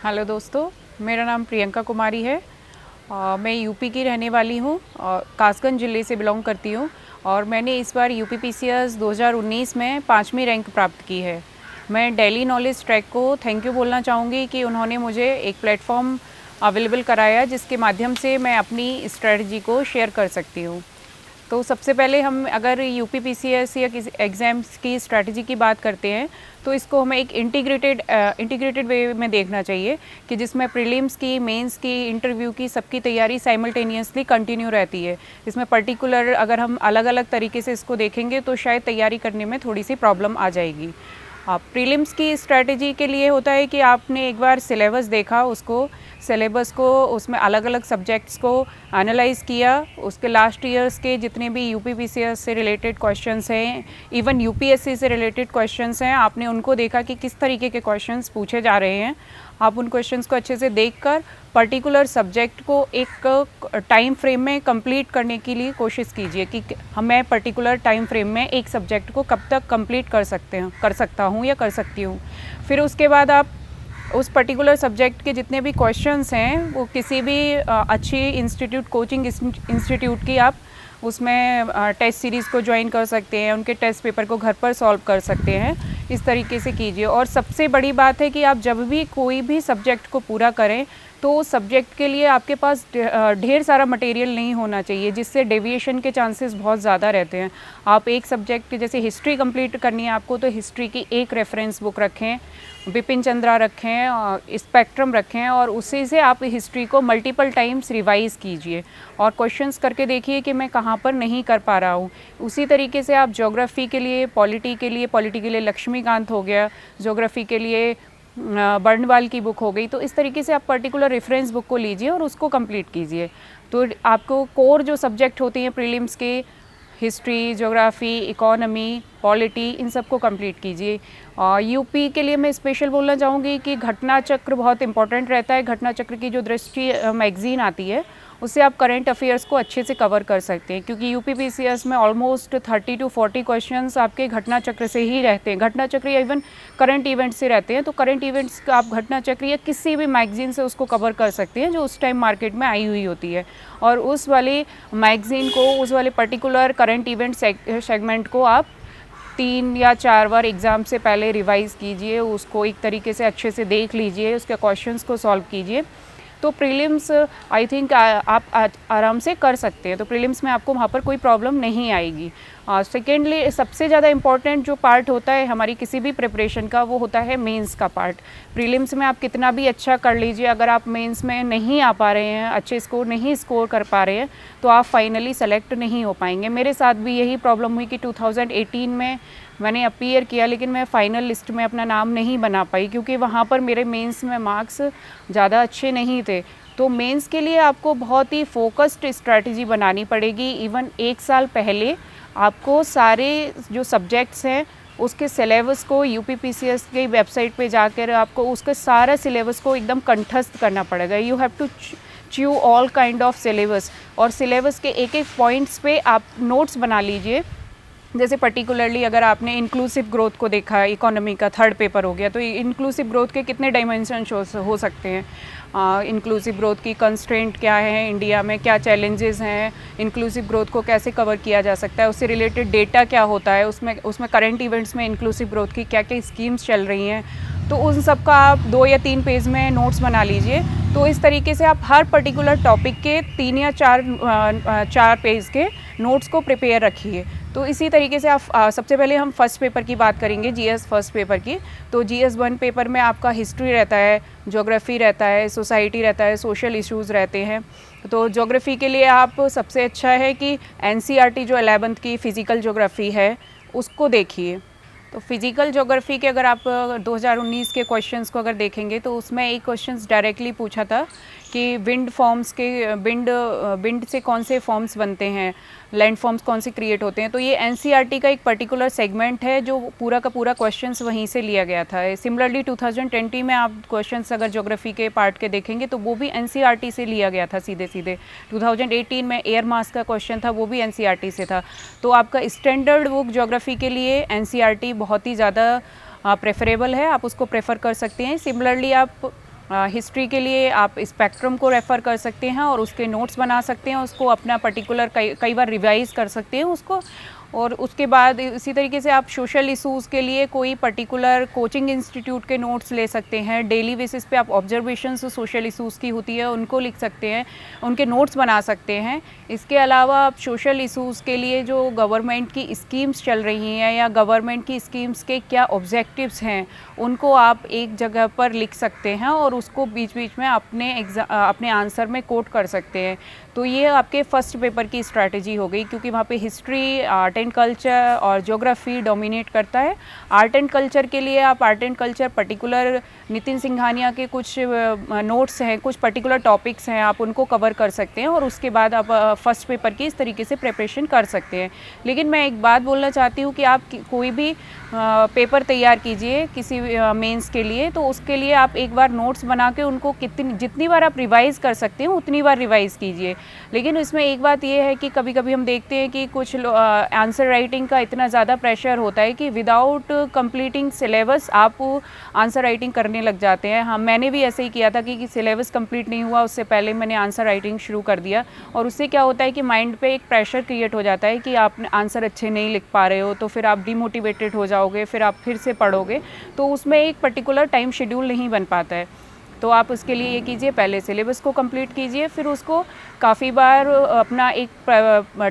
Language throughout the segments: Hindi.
हेलो दोस्तों, मेरा नाम प्रियंका कुमारी है। मैं यूपी की रहने वाली हूँ और कासगंज ज़िले से बिलोंग करती हूँ और मैंने इस बार यूपी पीसीएस 2019 में 5वीं रैंक प्राप्त की है। मैं डेली नॉलेज ट्रैक को थैंक यू बोलना चाहूँगी कि उन्होंने मुझे एक प्लेटफॉर्म अवेलेबल कराया जिसके माध्यम से मैं अपनी स्ट्रेटजी को शेयर कर सकती हूँ। तो सबसे पहले हम अगर यूपी पीसीएस या किसी एग्ज़ाम्स की स्ट्रैटेजी की बात करते हैं तो इसको हमें एक इंटीग्रेटेड वे में देखना चाहिए कि जिसमें प्रीलिम्स की, मेंस की, इंटरव्यू की सबकी तैयारी साइमल्टेनियसली कंटिन्यू रहती है। इसमें पर्टिकुलर अगर हम अलग अलग तरीके से इसको देखेंगे तो शायद तैयारी करने में थोड़ी सी प्रॉब्लम आ जाएगी। प्रीलिम्स की स्ट्रैटेजी के लिए होता है कि आपने एक बार सिलेबस देखा, सिलेबस को उसमें अलग अलग सब्जेक्ट्स को एनालाइज किया, उसके लास्ट ईयर्स के जितने भी यूपी पीसीएस से रिलेटेड क्वेश्चंस हैं, इवन यूपीएससी से रिलेटेड क्वेश्चंस हैं, आपने उनको देखा कि किस तरीके के क्वेश्चंस पूछे जा रहे हैं। आप उन क्वेश्चंस को अच्छे से देखकर पर्टिकुलर सब्जेक्ट को एक टाइम फ्रेम में कंप्लीट करने के लिए कोशिश कीजिए कि मैं पर्टिकुलर टाइम फ्रेम में एक सब्जेक्ट को कब तक कंप्लीट कर सकता हूँ या कर सकती हूँ। फिर उसके बाद आप उस पर्टिकुलर सब्जेक्ट के जितने भी क्वेश्चंस हैं वो किसी भी अच्छी कोचिंग इंस्टीट्यूट की आप उसमें टेस्ट सीरीज़ को ज्वाइन कर सकते हैं, उनके टेस्ट पेपर को घर पर सॉल्व कर सकते हैं। इस तरीके से कीजिए। और सबसे बड़ी बात है कि आप जब भी कोई भी सब्जेक्ट को पूरा करें तो उस सब्जेक्ट के लिए आपके पास ढेर सारा मटेरियल नहीं होना चाहिए, जिससे डेविएशन के चांसेस बहुत ज़्यादा रहते हैं। आप एक सब्जेक्ट जैसे हिस्ट्री कंप्लीट करनी है आपको, तो हिस्ट्री की एक रेफरेंस बुक रखें, बिपिन चंद्रा रखें, स्पेक्ट्रम रखें और उसी से आप हिस्ट्री को मल्टीपल टाइम्स रिवाइज़ कीजिए और क्वेश्चंस करके देखिए कि मैं कहाँ पर नहीं कर पा रहा हूँ। उसी तरीके से आप ज्योग्राफी के लिए, पॉलिटी के लिए लक्ष्मीकांत हो गया, ज्योग्राफी के लिए बर्नवाल की बुक हो गई। तो इस तरीके से आप पर्टिकुलर रेफरेंस बुक को लीजिए और उसको कंप्लीट कीजिए। तो आपको कोर जो सब्जेक्ट होती हैं प्रीलिम्स के, हिस्ट्री, ज्योग्राफी, इकोनॉमी, पॉलिटी, इन सब को कंप्लीट कीजिए। और यूपी के लिए मैं स्पेशल बोलना चाहूँगी कि घटना चक्र बहुत इंपॉर्टेंट रहता है। घटना चक्र की जो दृष्टि मैगज़ीन आती है उससे आप करंट अफेयर्स को अच्छे से कवर कर सकते हैं, क्योंकि यूपी पीसीएस में ऑलमोस्ट 30 to 40 क्वेश्चंस आपके घटना चक्र से ही रहते हैं। घटना चक्र या इवन करंट इवेंट से रहते हैं। तो करंट इवेंट्स का आप घटना चक्र या किसी भी मैगज़ीन से उसको कवर कर सकते हैं जो उस टाइम मार्केट में आई हुई होती है, और उस वाली मैगज़ीन को, उस वाले पर्टिकुलर करंट इवेंट सेगमेंट को आप 3 या 4 बार एग्ज़ाम से पहले रिवाइज़ कीजिए, उसको एक तरीके से अच्छे से देख लीजिए, उसके क्वेश्चंस को सॉल्व कीजिए। तो प्रीलिम्स आई थिंक आप आराम से कर सकते हैं। तो प्रीलिम्स में आपको वहाँ पर कोई प्रॉब्लम नहीं आएगी। सेकेंडली, सबसे ज़्यादा इम्पॉर्टेंट जो पार्ट होता है हमारी किसी भी प्रिपरेशन का, वो होता है मेंस का पार्ट। प्रीलिम्स में आप कितना भी अच्छा कर लीजिए, अगर आप मेंस में नहीं आ पा रहे हैं, अच्छे स्कोर नहीं स्कोर कर पा रहे हैं, तो आप फाइनली सेलेक्ट नहीं हो पाएंगे। मेरे साथ भी यही प्रॉब्लम हुई कि 2018 में मैंने अपीयर किया, लेकिन मैं फ़ाइनल लिस्ट में अपना नाम नहीं बना पाई, क्योंकि वहाँ पर मेरे मेंस में मार्क्स ज़्यादा अच्छे नहीं थे। तो मेंस के लिए आपको बहुत ही फोकस्ड स्ट्रैटेजी बनानी पड़ेगी। इवन 1 साल पहले आपको सारे जो सब्जेक्ट्स हैं उसके सिलेबस को यूपी पीसीएस की वेबसाइट पे जाकर आपको उसके सारा सिलेबस को एकदम कंठस्थ करना पड़ेगा। You have to chew all kind of syllabus, और सिलेबस के एक एक पॉइंट्स पे आप नोट्स बना लीजिए। जैसे पर्टिकुलरली अगर आपने इंक्लूसिव ग्रोथ को देखा, इकोनॉमी का 3rd पेपर हो गया, तो इंक्लूसिव ग्रोथ के कितने डायमेंशन हो सकते हैं, इंक्लूसिव ग्रोथ की कंस्ट्रेंट क्या है, इंडिया में क्या चैलेंजेस हैं, इंक्लूसिव ग्रोथ को कैसे कवर किया जा सकता है, उससे रिलेटेड डेटा क्या होता है, उसमें करंट इवेंट्स में इंक्लूसिव ग्रोथ की क्या क्या स्कीम्स चल रही हैं। तो उन सब का आप 2 या 3 पेज में नोट्स बना लीजिए। तो इस तरीके से आप हर पर्टिकुलर टॉपिक के 3 या 4 पेज के नोट्स को प्रिपेयर रखिए। तो इसी तरीके से आप सबसे पहले हम फर्स्ट पेपर की बात करेंगे, जीएस फर्स्ट पेपर की। तो जीएस 1 पेपर में आपका हिस्ट्री रहता है, ज्योग्राफी रहता है, सोसाइटी रहता है, सोशल इश्यूज़ रहते हैं। तो ज्योग्राफी के लिए आप सबसे अच्छा है कि एनसीईआरटी जो 11th की फ़िज़िकल ज्योग्राफी है उसको देखिए। तो फिज़िकल ज्योग्राफी के अगर आप 2019 के क्वेश्चंस को अगर देखेंगे तो उसमें एक क्वेश्चंस डायरेक्टली पूछा था कि विंड से कौन से फॉर्म्स बनते हैं, लैंड फॉर्म्स कौन से क्रिएट होते हैं। तो ये एनसीईआरटी का एक पर्टिकुलर सेगमेंट है जो पूरा का पूरा क्वेश्चंस वहीं से लिया गया था। सिमिलरली 2020 में आप क्वेश्चंस अगर ज्योग्राफी के पार्ट के देखेंगे तो वो भी एनसीईआरटी से लिया गया था सीधे सीधे। 2018 में एयर मास का क्वेश्चन था, वो भी एनसीईआरटी से था। तो आपका स्टैंडर्ड बुक ज्योग्राफी के लिए एनसीईआरटी बहुत ही ज़्यादा प्रेफरेबल है, आप उसको प्रेफर कर सकते हैं। सिमिलरली आप हिस्ट्री के लिए आप स्पेक्ट्रम को रेफ़र कर सकते हैं और उसके नोट्स बना सकते हैं, उसको अपना पर्टिकुलर कई बार रिवाइज़ कर सकते हैं उसको। और उसके बाद इसी तरीके से आप सोशल इशूज़ के लिए कोई पर्टिकुलर कोचिंग इंस्टीट्यूट के नोट्स ले सकते हैं। डेली बेसिस पे आप ऑब्जर्वेशंस सोशल इशूज़ की होती है उनको लिख सकते हैं, उनके नोट्स बना सकते हैं। इसके अलावा आप सोशल इशूज़ के लिए जो गवर्नमेंट की स्कीम्स चल रही हैं या गवर्नमेंट की स्कीम्स के क्या ऑब्जेक्टिव्स हैं, उनको आप एक जगह पर लिख सकते हैं और उसको बीच बीच में अपने आंसर में कोट कर सकते हैं। तो ये आपके फर्स्ट पेपर की स्ट्रैटेजी हो गई, क्योंकि वहाँ पे हिस्ट्री, आर्ट एंड कल्चर और ज्योग्राफी डोमिनेट करता है। आर्ट एंड कल्चर के लिए आप art and culture particular Nitin Singhania के कुछ नोट्स हैं, कुछ पर्टिकुलर टॉपिक्स हैं, आप उनको कवर कर सकते हैं और उसके बाद आप फर्स्ट पेपर की इस तरीके से प्रिपरेशन कर सकते हैं। लेकिन मैं एक बात बोलना चाहती हूँ कि आप कोई भी पेपर तैयार कीजिए किसी मेंस के लिए, तो उसके लिए आप एक बार नोट्स बना के उनको जितनी बार आप रिवाइज़ कर सकते हैं उतनी बार रिवाइज़ कीजिए। लेकिन इसमें एक बात ये है कि कभी-कभी हम देखते हैं कि कुछ आंसर राइटिंग का इतना ज़्यादा प्रेशर होता है कि विदाउट कंप्लीटिंग सिलेबस आप आंसर राइटिंग करने लग जाते हैं। हाँ, मैंने भी ऐसे ही किया था कि सिलेबस कंप्लीट नहीं हुआ उससे पहले मैंने आंसर राइटिंग शुरू कर दिया, और उससे क्या होता है कि माइंड पे एक प्रेशर क्रिएट हो जाता है कि आप आंसर अच्छे नहीं लिख पा रहे हो, तो फिर आप डिमोटिवेटेड हो जाओगे, फिर आप फिर से पढ़ोगे, तो उसमें एक पर्टिकुलर टाइम शेड्यूल नहीं बन पाता है। तो आप उसके लिए ये कीजिए, पहले सिलेबस को कंप्लीट कीजिए, फिर उसको काफ़ी बार अपना एक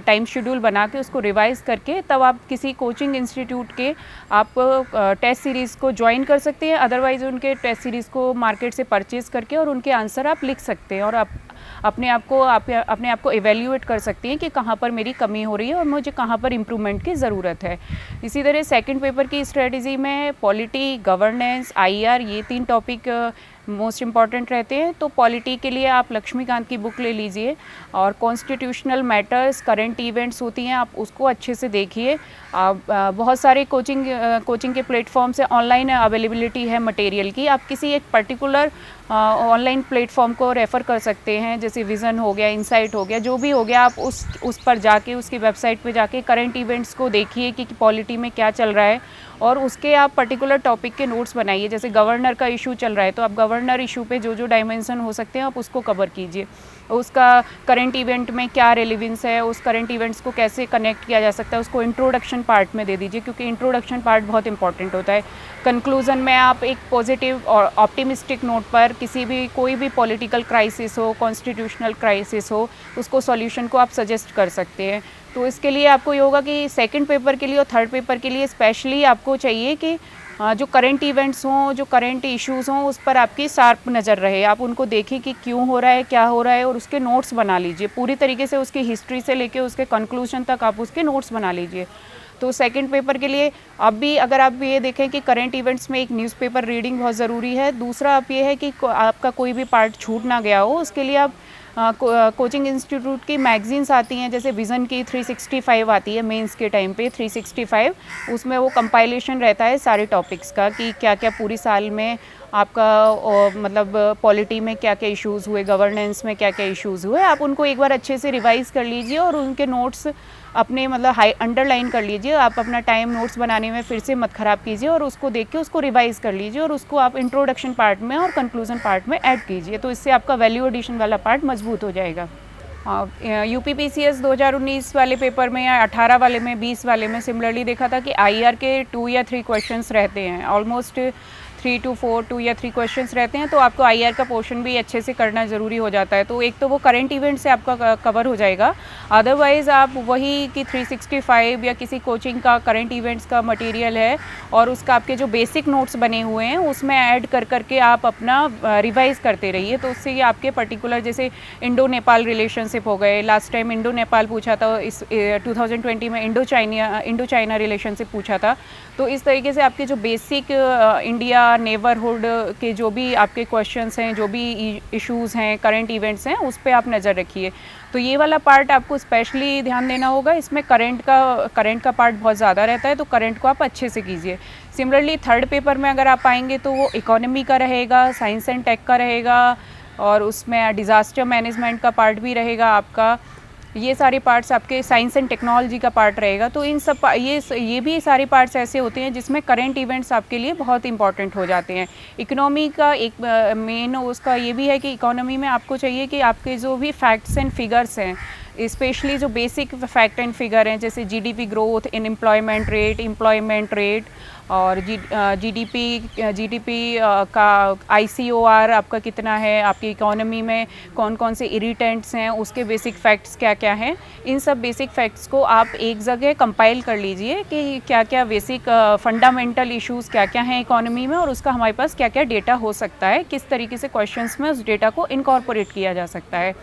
टाइम शेड्यूल बना के उसको रिवाइज़ करके तब आप किसी कोचिंग इंस्टीट्यूट के आप टेस्ट सीरीज़ को ज्वाइन कर सकते हैं। अदरवाइज़ उनके टेस्ट सीरीज़ को मार्केट से परचेज़ करके और उनके आंसर आप लिख सकते हैं और आप अपने आप को इवैल्यूएट कर सकती हैं कि कहाँ पर मेरी कमी हो रही है और मुझे कहाँ पर इम्प्रूवमेंट की ज़रूरत है। इसी तरह सेकंड पेपर की स्ट्रेटजी में पॉलिटी, गवर्नेंस, आईआर, ये 3 टॉपिक मोस्ट इम्पॉर्टेंट रहते हैं। तो पॉलिटी के लिए आप लक्ष्मीकांत की बुक ले लीजिए और कॉन्स्टिट्यूशनल मैटर्स, करंट इवेंट्स होती हैं, आप उसको अच्छे से देखिए। बहुत सारे कोचिंग के प्लेटफॉर्म से ऑनलाइन अवेलेबिलिटी है मटेरियल की, आप किसी एक पर्टिकुलर ऑनलाइन प्लेटफॉर्म को रेफ़र कर सकते हैं, जैसे विज़न हो गया, इनसाइट हो गया, जो भी हो गया, आप उस पर जाके उसकी वेबसाइट पे जाके करंट इवेंट्स को देखिए कि पॉलिटी में क्या चल रहा है और उसके आप पर्टिकुलर टॉपिक के नोट्स बनाइए। जैसे गवर्नर का इशू चल रहा है तो आप गवर्नर इशू पे जो डायमेंशन हो सकते हैं आप उसको कवर कीजिए। उसका करंट इवेंट में क्या रेलेवेंस है, उस करंट इवेंट्स को कैसे कनेक्ट किया जा सकता है, उसको इंट्रोडक्शन पार्ट में दे दीजिए, क्योंकि इंट्रोडक्शन पार्ट बहुत इंपॉर्टेंट होता है। कंक्लूज़न में आप एक पॉजिटिव और ऑप्टिमिस्टिक नोट पर कोई भी पॉलिटिकल क्राइसिस हो, कॉन्स्टिट्यूशनल क्राइसिस हो, उसको सॉल्यूशन को आप सजेस्ट कर सकते हैं। तो इसके लिए आपको ये होगा कि सेकंड पेपर के लिए और थर्ड पेपर के लिए स्पेशली आपको चाहिए कि जो करंट इवेंट्स हों, जो करंट इश्यूज़ हों, उस पर आपकी शार्प नज़र रहे। आप उनको देखें कि क्यों हो रहा है, क्या हो रहा है, और उसके नोट्स बना लीजिए। पूरी तरीके से उसकी हिस्ट्री से लेके उसके कंक्लूजन तक आप उसके नोट्स बना लीजिए। तो सेकंड पेपर के लिए अब भी अगर आप ये देखें कि करंट इवेंट्स में एक न्यूज़पेपर रीडिंग बहुत ज़रूरी है। दूसरा आप ये है कि आपका कोई भी पार्ट छूट ना गया हो, उसके लिए आप कोचिंग इंस्टीट्यूट की मैगजीन्स आती हैं, जैसे विज़न की 365 आती है मेंस के टाइम पे 365, उसमें वो कंपाइलेशन रहता है सारे टॉपिक्स का कि क्या क्या पूरी साल में आपका मतलब पॉलिटी में क्या क्या इश्यूज़ हुए, गवर्नेंस में क्या क्या इश्यूज़ हुए, आप उनको एक बार अच्छे से रिवाइज़ कर लीजिए और उनके नोट्स अपने मतलब अंडरलाइन कर लीजिए। आप अपना टाइम नोट्स बनाने में फिर से मत ख़राब कीजिए और उसको देख के उसको रिवाइज़ कर लीजिए और उसको आप इंट्रोडक्शन पार्ट में और कंक्लूजन पार्ट में ऐड कीजिए। तो इससे आपका वैल्यू एडिशन वाला पार्ट मजबूत हो जाएगा। यूपीपीसीएस 2019 वाले पेपर में या 18 वाले में, 20 वाले में सिमिलरली देखा था कि आईआर के 2 या 3 क्वेश्चंस रहते हैं, ऑलमोस्ट 3 to 4 2 या 3 क्वेश्चंस रहते हैं। तो आपको आईआर का पोर्शन भी अच्छे से करना ज़रूरी हो जाता है। तो एक तो वो करंट इवेंट से आपका कवर हो जाएगा, अदरवाइज़ आप वही कि 365 या किसी कोचिंग का करंट इवेंट्स का मटेरियल है और उसका आपके जो बेसिक नोट्स बने हुए हैं उसमें ऐड कर करके आप अपना रिवाइज़ करते रहिए। तो उससे ये आपके पर्टिकुलर जैसे इंडो नेपाल रिलेशनशिप हो गए, लास्ट टाइम इंडो नेपाल पूछा था, इस 2020 में इंडो चाइना रिलेशनशिप पूछा था। तो इस तरीके से आपके जो बेसिक इंडिया नेबरहुड के जो भी आपके क्वेश्चंस हैं, जो भी इश्यूज़ हैं, करंट इवेंट्स हैं, उस पे आप नज़र रखिए। तो ये वाला पार्ट आपको स्पेशली ध्यान देना होगा। इसमें करंट का पार्ट बहुत ज़्यादा रहता है, तो करंट को आप अच्छे से कीजिए। सिमिलरली थर्ड पेपर में अगर आप आएंगे तो वो इकोनॉमी का रहेगा, साइंस एंड टेक का रहेगा और उसमें डिज़ास्टर मैनेजमेंट का पार्ट भी रहेगा आपका। ये सारे पार्ट्स आपके साइंस एंड टेक्नोलॉजी का पार्ट रहेगा। तो इन सब ये भी सारे पार्ट्स ऐसे होते हैं जिसमें करंट इवेंट्स आपके लिए बहुत इंपॉर्टेंट हो जाते हैं। इकोनॉमी का एक मेन उसका ये भी है कि इकोनॉमी में आपको चाहिए कि आपके जो भी फैक्ट्स एंड फिगर्स हैं, स्पेशली जो बेसिक फैक्ट एंड फिगर हैं, जैसे जीडीपी ग्रोथ, एम्प्लॉयमेंट रेट और जीडीपी का आईसीओआर आपका कितना है, आपकी इकोनॉमी में कौन कौन से इरिटेंट्स हैं, उसके बेसिक फैक्ट्स क्या क्या हैं। इन सब बेसिक फैक्ट्स को आप एक जगह कंपाइल कर लीजिए कि क्या क्या बेसिक फंडामेंटल इश्यूज़ क्या क्या हैं इकोनॉमी में, और उसका हमारे पास क्या क्या डेटा हो सकता है, किस तरीके से क्वेश्चंस में उस डेटा को इनकॉर्पोरेट किया जा सकता है।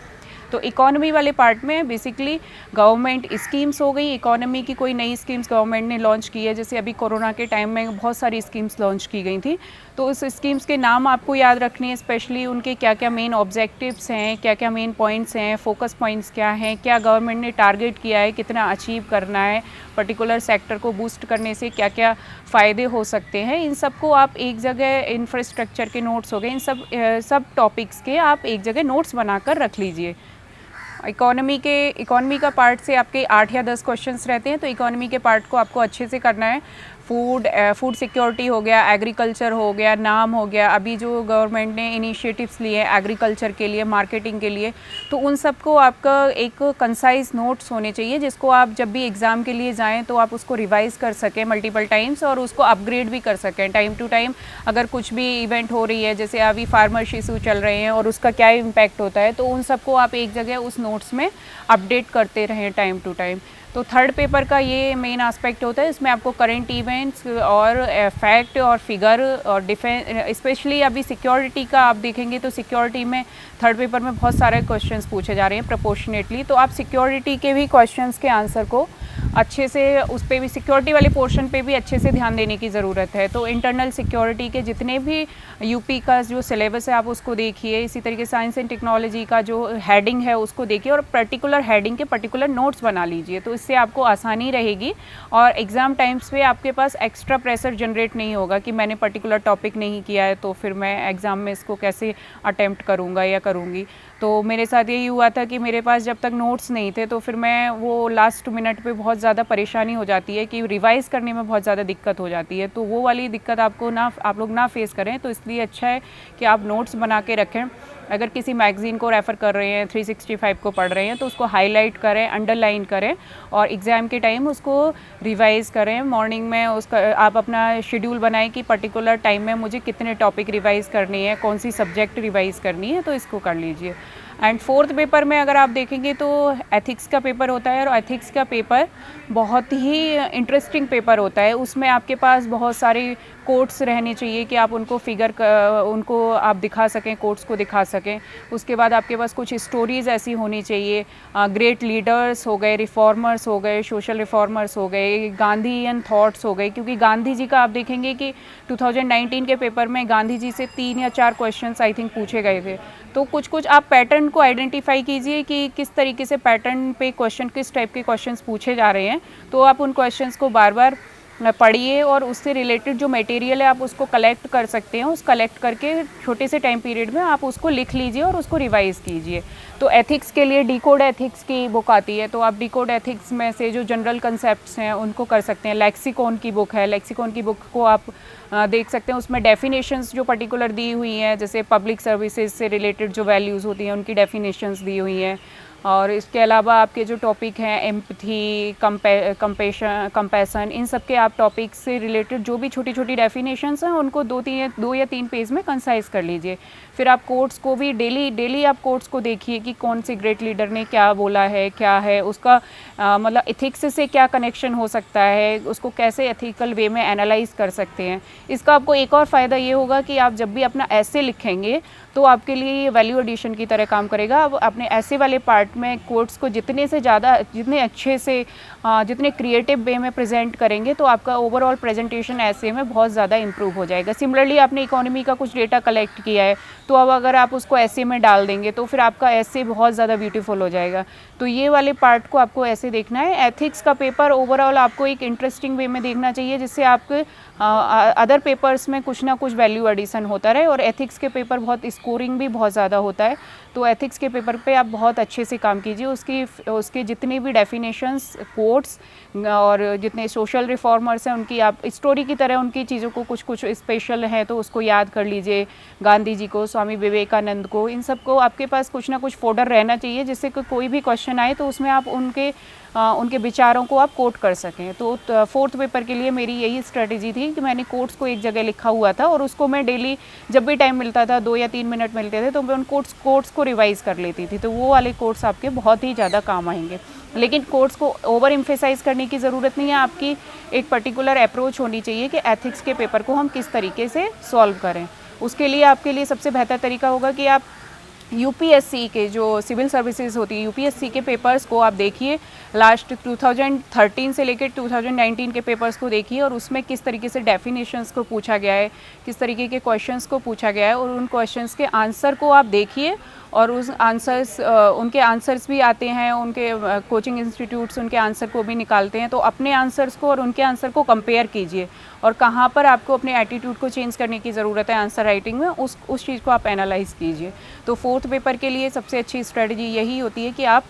तो इकोनॉमी वाले पार्ट में बेसिकली गवर्नमेंट स्कीम्स हो गई, इकोनॉमी की कोई नई स्कीम्स गवर्नमेंट ने लॉन्च की है, जैसे अभी कोरोना के टाइम में बहुत सारी स्कीम्स लॉन्च की गई थी। तो उस स्कीम्स के नाम आपको याद रखने हैं, स्पेशली उनके क्या क्या मेन ऑब्जेक्टिव्स हैं, क्या क्या मेन पॉइंट्स हैं, फोकस पॉइंट्स क्या हैं, क्या गवर्नमेंट ने टारगेट किया है, कितना अचीव करना है, पर्टिकुलर सेक्टर को बूस्ट करने से क्या क्या फ़ायदे हो सकते हैं। इन सब को आप एक जगह, इंफ्रास्ट्रक्चर के नोट्स हो गए, इन सब टॉपिक्स के आप एक जगह नोट्स बनाकर रख लीजिए। इकोनॉमी का पार्ट से आपके 8 या 10 क्वेश्चंस रहते हैं, तो इकोनॉमी के पार्ट को आपको अच्छे से करना है। फूड सिक्योरिटी हो गया, एग्रीकल्चर हो गया, नाम हो गया, अभी जो गवर्नमेंट ने इनिशिएटिव्स लिए हैं एग्रीकल्चर के लिए, मार्केटिंग के लिए, तो उन सबको आपका एक कंसाइज नोट्स होने चाहिए, जिसको आप जब भी एग्ज़ाम के लिए जाएं तो आप उसको रिवाइज़ कर सकें मल्टीपल टाइम्स और उसको अपग्रेड भी कर सकें टाइम टू टाइम। अगर कुछ भी इवेंट हो रही है, जैसे अभी फार्मर्स इशू चल रहे हैं और उसका क्या इम्पैक्ट होता है, तो उन सबको आप एक जगह उस नोट्स में अपडेट करते रहें टाइम टू टाइम। तो थर्ड पेपर का ये मेन एस्पेक्ट होता है, इसमें आपको करंट इवेंट्स और फैक्ट और फिगर और डिफेंस, स्पेशली अभी सिक्योरिटी का आप देखेंगे तो सिक्योरिटी में थर्ड पेपर में बहुत सारे क्वेश्चंस पूछे जा रहे हैं प्रोपोर्शनेटली। तो आप सिक्योरिटी के भी क्वेश्चंस के आंसर को अच्छे से, उस पर भी, सिक्योरिटी वाले पोर्शन पे भी अच्छे से ध्यान देने की ज़रूरत है। तो इंटरनल सिक्योरिटी के जितने भी यूपी का जो सिलेबस है आप उसको देखिए, इसी तरीके साइंस एंड टेक्नोलॉजी का जो हेडिंग है उसको देखिए और पर्टिकुलर हेडिंग के पर्टिकुलर नोट्स बना लीजिए, तो इससे आपको आसानी रहेगी और एग्ज़ाम टाइम्स पे आपके पास एक्स्ट्रा प्रेशर जनरेट नहीं होगा कि मैंने पर्टिकुलर टॉपिक नहीं किया है तो फिर मैं एग्ज़ाम में इसको कैसे अटेम्प्ट करूँगा या करूँगी। तो मेरे साथ यही हुआ था कि मेरे पास जब तक नोट्स नहीं थे तो फिर मैं वो लास्ट मिनट पे बहुत ज़्यादा परेशानी हो जाती है कि रिवाइज़ करने में बहुत ज़्यादा दिक्कत हो जाती है, तो वो वाली दिक्कत आप लोग ना फेस करें। तो इसलिए अच्छा है कि आप नोट्स बना के रखें। अगर किसी मैगज़ीन को रेफ़र कर रहे हैं, 365 को पढ़ रहे हैं, तो उसको हाईलाइट करें, अंडरलाइन करें और एग्ज़ाम के टाइम उसको रिवाइज़ करें। मॉर्निंग में उसका आप अपना शेड्यूल बनाएं कि पर्टिकुलर टाइम में मुझे कितने टॉपिक रिवाइज़ करनी है, कौन सी सब्जेक्ट रिवाइज़ करनी है, तो इसको कर लीजिए। एंड फोर्थ पेपर में अगर आप देखेंगे तो एथिक्स का पेपर होता है और एथिक्स का पेपर बहुत ही इंटरेस्टिंग पेपर होता है। उसमें आपके पास बहुत सारे कोट्स रहने चाहिए कि आप उनको उनको आप दिखा सकें, कोट्स को दिखा सकें। उसके बाद आपके पास कुछ स्टोरीज़ ऐसी होनी चाहिए, ग्रेट लीडर्स हो गए, रिफॉर्मर्स हो गए, सोशल रिफॉर्मर्स हो गए, गांधीयन थॉट्स हो गए, क्योंकि गांधी जी का आप देखेंगे कि 2019 के पेपर में गांधी जी से 3 या 4 क्वेश्चंस आई थिंक पूछे गए थे। तो कुछ आप पैटर्न को आइडेंटिफाई कीजिए कि किस तरीके से पैटर्न पे क्वेश्चन, किस टाइप के क्वेश्चंस पूछे जा रहे हैं, तो आप उन क्वेश्चंस को बार बार पढ़िए और उससे रिलेटेड जो मटेरियल है आप उसको कलेक्ट कर सकते हैं। उस कलेक्ट करके छोटे से टाइम पीरियड में आप उसको लिख लीजिए और उसको रिवाइज़ कीजिए। तो एथिक्स के लिए डिकोड एथिक्स की बुक आती है, तो आप डिकोड एथिक्स में से जो जनरल कंसेप्ट्स हैं उनको कर सकते हैं। लेक्सिकॉन की बुक है, लेक्सिकॉन की बुक को आप देख सकते हैं। उसमें डेफिनेशंस जो पर्टिकुलर दी हुई हैं, जैसे पब्लिक सर्विसेज से रिलेटेड जो वैल्यूज़ होती हैं उनकी डेफिनेशंस दी हुई हैं। और इसके अलावा आपके जो टॉपिक हैं एम्पथी, कंपैशन, इन सब के आप टॉपिक्स से रिलेटेड जो भी छोटी छोटी डेफिनेशंस हैं उनको 2 या 3 पेज में कंसाइज कर लीजिए। फिर आप कोट्स को भी डेली आप कोट्स को देखिए कि कौन से ग्रेट लीडर ने क्या बोला है, क्या है उसका मतलब एथिक्स से क्या कनेक्शन हो सकता है, उसको कैसे एथिकल वे में एनालाइज कर सकते हैं। इसका आपको एक और फ़ायदा ये होगा कि आप जब भी अपना ऐसे लिखेंगे तो आपके लिए ये वैल्यू एडिशन की तरह काम करेगा। अब अपने ऐसे वाले पार्ट में कोट्स को जितने से ज़्यादा, जितने अच्छे से, जितने क्रिएटिव वे में प्रेजेंट करेंगे तो आपका ओवरऑल प्रेजेंटेशन ऐसे में बहुत ज़्यादा इंप्रूव हो जाएगा। सिमिलरली आपने इकोनॉमी का कुछ डेटा कलेक्ट किया है, तो अब अगर आप उसको ऐसे में डाल देंगे तो फिर आपका ऐसे बहुत ज़्यादा ब्यूटीफुल हो जाएगा। तो ये वाले पार्ट को आपको ऐसे देखना है। एथिक्स का पेपर ओवरऑल आपको एक इंटरेस्टिंग वे में देखना चाहिए, जिससे आपके अदर पेपर्स में कुछ ना कुछ वैल्यू एडिशन होता रहे। और एथिक्स के पेपर बहुत स्कोरिंग भी बहुत ज़्यादा होता है, तो एथिक्स के पेपर पे आप बहुत अच्छे से काम कीजिए, उसके जितने भी डेफिनेशंस, कोट्स और जितने सोशल रिफॉर्मर्स हैं उनकी आप स्टोरी की तरह उनकी चीज़ों को कुछ कुछ स्पेशल है तो उसको याद कर लीजिए। गांधी जी को, स्वामी विवेकानंद को, इन सब को आपके पास कुछ ना कुछ फोल्डर रहना चाहिए जिससे कोई भी क्वेश्चन आए तो उसमें आप उनके विचारों को आप कोट कर सकें। तो फोर्थ पेपर के लिए मेरी यही स्ट्रेटेजी थी कि मैंने कोट्स को एक जगह लिखा हुआ था और उसको मैं डेली जब भी टाइम मिलता था, 2 या 3 मिनट मिलते थे, तो मैं उन कोट्स को रिवाइज कर लेती थी। तो वो वाले कोट्स आपके बहुत ही ज़्यादा काम आएंगे। लेकिन कोट्स को ओवर एम्फेसाइज करने की ज़रूरत नहीं है, आपकी एक पर्टिकुलर अप्रोच होनी चाहिए कि एथिक्स के पेपर को हम किस तरीके से सॉल्व करें। उसके लिए आपके लिए सबसे बेहतर तरीका होगा कि आप यूपीएससी के जो सिविल सर्विसेज होती है, यूपीएससी के पेपर्स को आप देखिए, लास्ट 2013 से लेकर 2019 के पेपर्स को देखिए और उसमें किस तरीके से डेफिनेशंस को पूछा गया है, किस तरीके के क्वेश्चंस को पूछा गया है, और उन क्वेश्चंस के आंसर को आप देखिए। और उस उनके आंसर्स भी आते हैं, उनके कोचिंग इंस्टीट्यूट्स उनके आंसर को भी निकालते हैं, तो अपने आंसर्स को और उनके आंसर को कंपेयर कीजिए और कहाँ पर आपको अपने एटीट्यूड को चेंज करने की ज़रूरत है आंसर राइटिंग में, उस चीज़ को आप एनालाइज कीजिए। तो फोर्थ पेपर के लिए सबसे अच्छी स्ट्रेटजी यही होती है कि आप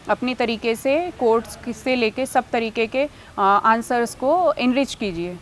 अपनी तरीके से कोट्स से लेके सब तरीके के आंसर्स को इनरिच कीजिए।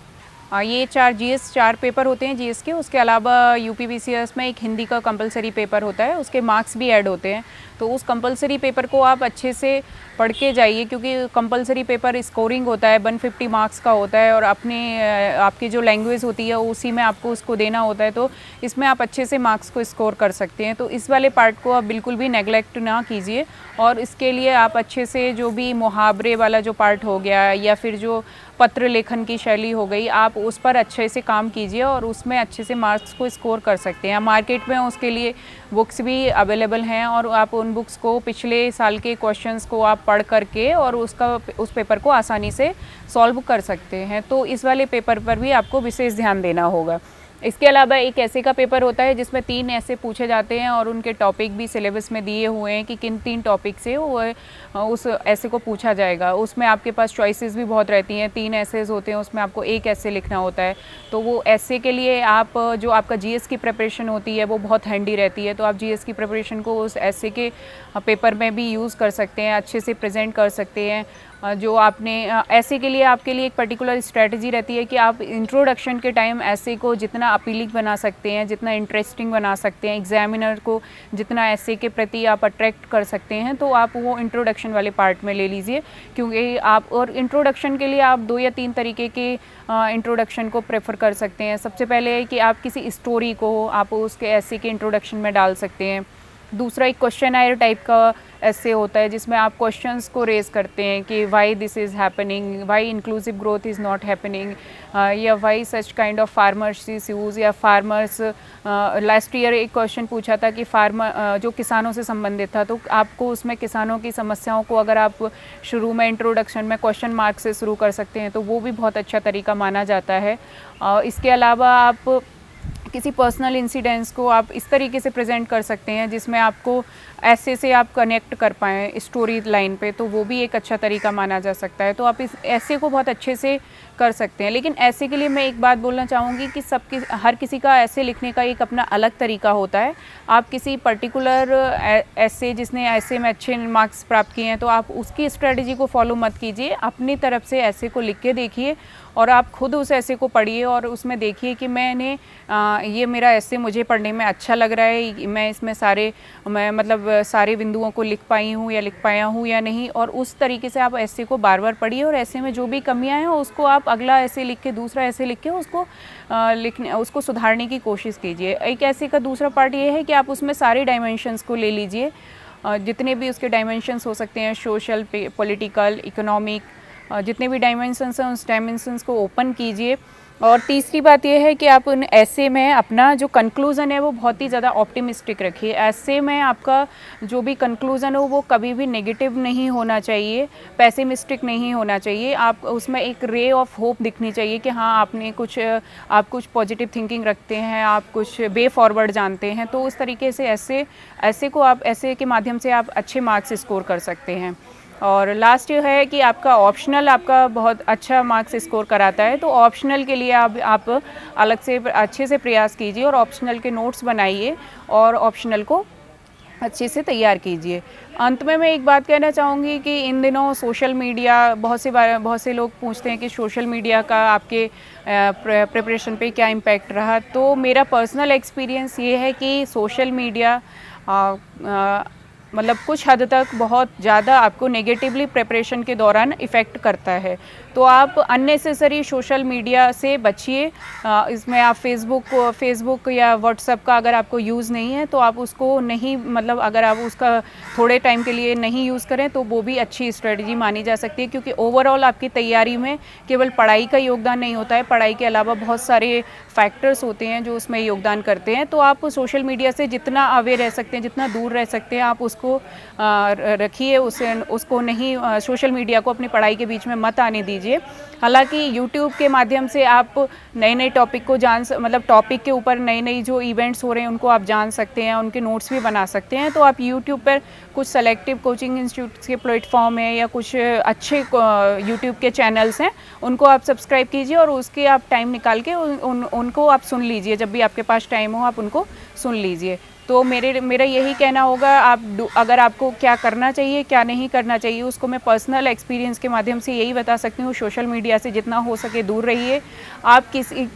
ये 4 पेपर होते हैं जीएस के। उसके अलावा यूपीपीसीएस में एक हिंदी का कंपलसरी पेपर होता है, उसके मार्क्स भी ऐड होते हैं। तो उस कंपलसरी पेपर को आप अच्छे से पढ़ के जाइए, क्योंकि कंपलसरी पेपर स्कोरिंग होता है, 150 मार्क्स का होता है और आपकी जो लैंग्वेज होती है उसी में आपको उसको देना होता है। तो इसमें आप अच्छे से मार्क्स को स्कोर कर सकते हैं। तो इस वाले पार्ट को आप बिल्कुल भी नेगलेक्ट ना कीजिए और इसके लिए आप अच्छे से जो भी मुहावरे वाला जो पार्ट हो गया या फिर जो पत्र लेखन की शैली हो गई, आप उस पर अच्छे से काम कीजिए और उसमें अच्छे से मार्क्स को स्कोर कर सकते हैं। मार्केट में उसके लिए बुक्स भी अवेलेबल हैं और आप उन बुक्स को, पिछले साल के क्वेश्चंस को आप पढ़ करके और उस पेपर को आसानी से सॉल्व कर सकते हैं। तो इस वाले पेपर पर भी आपको विशेष ध्यान देना होगा। इसके अलावा एक ऐसे का पेपर होता है जिसमें 3 ऐसे पूछे जाते हैं और उनके टॉपिक भी सिलेबस में दिए हुए हैं कि किन 3 टॉपिक से वो उस ऐसे को पूछा जाएगा। उसमें आपके पास चॉइसेस भी बहुत रहती हैं, 3 ऐसेज होते हैं, उसमें आपको एक ऐसे लिखना होता है। तो वो ऐसे के लिए आप जो आपका जीएस की प्रिपरेशन होती है वो बहुत हैंडी रहती है। तो आप जीएस की प्रिपरेशन को उस ऐसे के पेपर में भी यूज़ कर सकते हैं, अच्छे से प्रेजेंट कर सकते हैं। जो आपने ऐसे के लिए आपके लिए एक पर्टिकुलर स्ट्रेटजी रहती है कि आप इंट्रोडक्शन के टाइम ऐसे को जितना अपीलिंग बना सकते हैं, जितना इंटरेस्टिंग बना सकते हैं, एग्जामिनर को जितना ऐसे के प्रति आप अट्रैक्ट कर सकते हैं, तो आप वो इंट्रोडक्शन वाले पार्ट में ले लीजिए। क्योंकि आप और इंट्रोडक्शन के लिए आप 2 या 3 तरीके के इंट्रोडक्शन को प्रेफर कर सकते हैं। सबसे पहले है कि आप किसी स्टोरी को आप उसके ऐसे के इंट्रोडक्शन में डाल सकते हैं। दूसरा एक क्वेश्चन टाइप का ऐसे होता है जिसमें आप क्वेश्चंस को रेज करते हैं कि why this is happening, why inclusive growth is not happening, या why such kind of farmers issues, या फार्मर्स लास्ट ईयर एक क्वेश्चन पूछा था कि फार्मर जो किसानों से संबंधित था, तो आपको उसमें किसानों की समस्याओं को अगर आप शुरू में इंट्रोडक्शन में क्वेश्चन मार्क से शुरू कर सकते हैं तो वो भी बहुत अच्छा तरीका माना जाता है। इसके अलावा आप किसी पर्सनल इंसिडेंट्स को आप इस तरीके से प्रेजेंट कर सकते हैं जिसमें आपको ऐसे से आप कनेक्ट कर पाएँ स्टोरी लाइन पे, तो वो भी एक अच्छा तरीका माना जा सकता है। तो आप इस ऐसे को बहुत अच्छे से कर सकते हैं। लेकिन ऐसे के लिए मैं एक बात बोलना चाहूँगी कि हर किसी का ऐसे लिखने का एक अपना अलग तरीका होता है। आप किसी पर्टिकुलर ऐसे जिसने ऐसे में अच्छे मार्क्स प्राप्त किए हैं तो आप उसकी स्ट्रेटजी को फॉलो मत कीजिए, अपनी तरफ से ऐसे को लिख के देखिए और आप खुद उस ऐसे को पढ़िए और उसमें देखिए कि मैंने ये मेरा ऐसे मुझे पढ़ने में अच्छा लग रहा है, मैं इसमें सारे बिंदुओं को लिख पाई हूँ या लिख पाया हूँ या नहीं, और उस तरीके से आप ऐसे को बार बार पढ़िए और ऐसे में जो भी कमियां हैं उसको आप अगला ऐसे लिख के, दूसरा ऐसे लिख के उसको सुधारने की कोशिश कीजिए। एक ऐसे का दूसरा पार्ट ये है कि आप उसमें सारे डायमेंशंस को ले लीजिए, जितने भी उसके डायमेंशंस हो सकते हैं, सोशल, पॉलिटिकल, इकोनॉमिक, जितने भी डायमेंशंस हैं उस डायमेंशंस को ओपन कीजिए। और तीसरी बात यह है कि आप उन ऐसे में अपना जो कंक्लूज़न है वो बहुत ही ज़्यादा ऑप्टिमिस्टिक रखिए। ऐसे में आपका जो भी कंक्लूज़न हो वो कभी भी नेगेटिव नहीं होना चाहिए, पेसिमिस्टिक नहीं होना चाहिए। आप उसमें एक रे ऑफ होप दिखनी चाहिए कि हाँ आप कुछ पॉजिटिव थिंकिंग रखते हैं, आप कुछ वे फॉरवर्ड जानते हैं। तो उस तरीके से ऐसे के माध्यम से आप अच्छे मार्क्स स्कोर कर सकते हैं। और लास्ट ये है कि आपका ऑप्शनल आपका बहुत अच्छा मार्क्स स्कोर कराता है, तो ऑप्शनल के लिए आप अलग से अच्छे से प्रयास कीजिए और ऑप्शनल के नोट्स बनाइए और ऑप्शनल को अच्छे से तैयार कीजिए। अंत में मैं एक बात कहना चाहूँगी कि इन दिनों सोशल मीडिया बहुत से लोग पूछते हैं कि सोशल मीडिया का आपके प्रिपरेशन पे क्या इम्पैक्ट रहा। तो मेरा पर्सनल एक्सपीरियंस ये है कि सोशल मीडिया मतलब कुछ हद तक बहुत ज़्यादा आपको नेगेटिवली प्रिपरेशन के दौरान इफ़ेक्ट करता है। तो आप अननेसेसरी सोशल मीडिया से बचिए। इसमें आप फेसबुक या व्हाट्सएप का अगर आपको यूज़ नहीं है तो आप उसको नहीं, मतलब अगर आप उसका थोड़े टाइम के लिए नहीं यूज़ करें तो वो भी अच्छी स्ट्रेटजी मानी जा सकती है, क्योंकि ओवरऑल आपकी तैयारी में केवल पढ़ाई का योगदान नहीं होता है, पढ़ाई के अलावा बहुत सारे फैक्टर्स होते हैं जो उसमें योगदान करते हैं। तो आप सोशल मीडिया से जितना अवे रह सकते हैं, जितना दूर रह सकते हैं, आप उसको रखिए, उसको नहीं, सोशल मीडिया को अपनी पढ़ाई के बीच में मत आने दीजिए। हालांकि यूट्यूब के माध्यम से आप नए नए टॉपिक को मतलब टॉपिक के ऊपर नई जो इवेंट्स हो रहे हैं उनको आप जान सकते हैं, उनके नोट्स भी बना सकते हैं। तो आप यूट्यूब पर कुछ सेलेक्टिव कोचिंग इंस्टीट्यूट्स के प्लेटफॉर्म है या कुछ अच्छे यूट्यूब के चैनल्स हैं, उनको आप सब्सक्राइब कीजिए और उसके आप टाइम निकाल के उनको आप सुन लीजिए। जब भी आपके पास टाइम हो आप उनको सुन लीजिए। तो मेरा यही कहना होगा, अगर आपको क्या करना चाहिए क्या नहीं करना चाहिए उसको मैं पर्सनल एक्सपीरियंस के माध्यम से यही बता सकती हूँ। सोशल मीडिया से जितना हो सके दूर रहिए। आप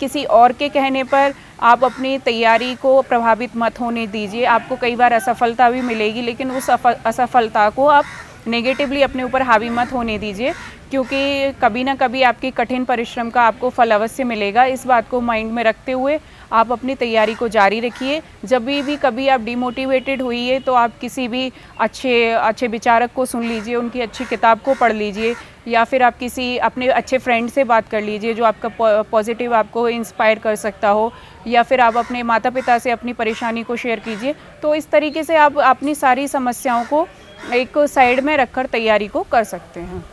किसी और के कहने पर आप अपनी तैयारी को प्रभावित मत होने दीजिए। आपको कई बार असफलता भी मिलेगी, लेकिन उस असफलता को आप नेगेटिवली अपने ऊपर हावी मत होने दीजिए, क्योंकि कभी ना कभी आपके कठिन परिश्रम का आपको फल अवश्य मिलेगा। इस बात को माइंड में रखते हुए आप अपनी तैयारी को जारी रखिए। जब भी कभी आप डिमोटिवेटेड हुई तो आप किसी भी अच्छे विचारक को सुन लीजिए, उनकी अच्छी किताब को पढ़ लीजिए, या फिर आप किसी अपने अच्छे फ्रेंड से बात कर लीजिए जो आपका पॉजिटिव आपको इंस्पायर कर सकता हो, या फिर आप अपने माता पिता से अपनी परेशानी को शेयर कीजिए। तो इस तरीके से आप अपनी सारी समस्याओं को एक साइड में रखकर तैयारी को कर सकते हैं।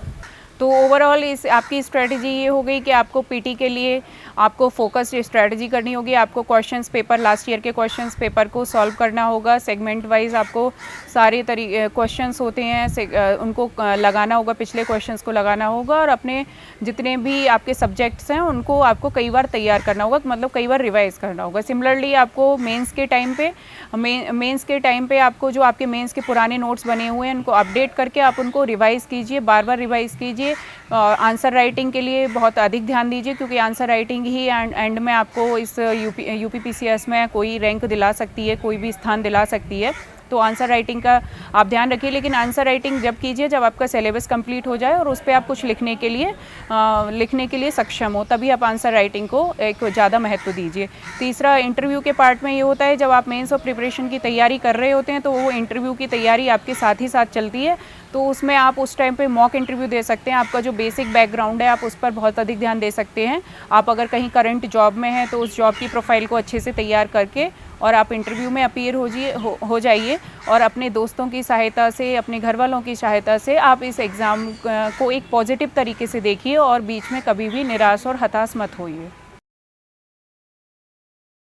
तो ओवरऑल आपकी स्ट्रेटजी ये हो गई कि आपको पीटी के लिए आपको फोकस्ड स्ट्रेटजी करनी होगी। आपको क्वेश्चंस पेपर, लास्ट ईयर के क्वेश्चंस पेपर को सॉल्व करना होगा। सेगमेंट वाइज आपको सारे क्वेश्चंस होते हैं उनको लगाना होगा, पिछले क्वेश्चंस को लगाना होगा, और अपने जितने भी आपके सब्जेक्ट्स हैं उनको आपको कई बार तैयार करना होगा, मतलब कई बार रिवाइज़ करना होगा। सिमिलरली आपको मेंस के टाइम पे आपको जो आपके मेंस के पुराने नोट्स बने हुए हैं उनको अपडेट करके आप उनको रिवाइज़ कीजिए, बार बार रिवाइज़ कीजिए। आंसर राइटिंग के लिए बहुत अधिक ध्यान दीजिए, क्योंकि आंसर राइटिंग ही एंड में आपको इस यूपीपीसीएस में कोई रैंक दिला सकती है, कोई भी स्थान दिला सकती है। तो आंसर राइटिंग का आप ध्यान रखिए, लेकिन आंसर राइटिंग जब कीजिए जब आपका सिलेबस कंप्लीट हो जाए और उस पर आप कुछ लिखने के लिए सक्षम हो, तभी आप आंसर राइटिंग को एक ज़्यादा महत्व दीजिए। तीसरा, इंटरव्यू के पार्ट में ये होता है, जब आप मेंस और प्रिपरेशन की तैयारी कर रहे होते हैं तो वो इंटरव्यू की तैयारी आपके साथ ही साथ चलती है। तो उसमें आप उस टाइम पे मॉक इंटरव्यू दे सकते हैं। आपका जो बेसिक बैकग्राउंड है आप उस पर बहुत अधिक ध्यान दे सकते हैं। आप अगर कहीं करंट जॉब में हैं तो उस जॉब की प्रोफाइल को अच्छे से तैयार करके और आप इंटरव्यू में अपीयर हो जाइए, और अपने दोस्तों की सहायता से, अपने घर वालों की सहायता से आप इस एग्ज़ाम को एक पॉजिटिव तरीके से देखिए और बीच में कभी भी निराश और हताश मत होइए।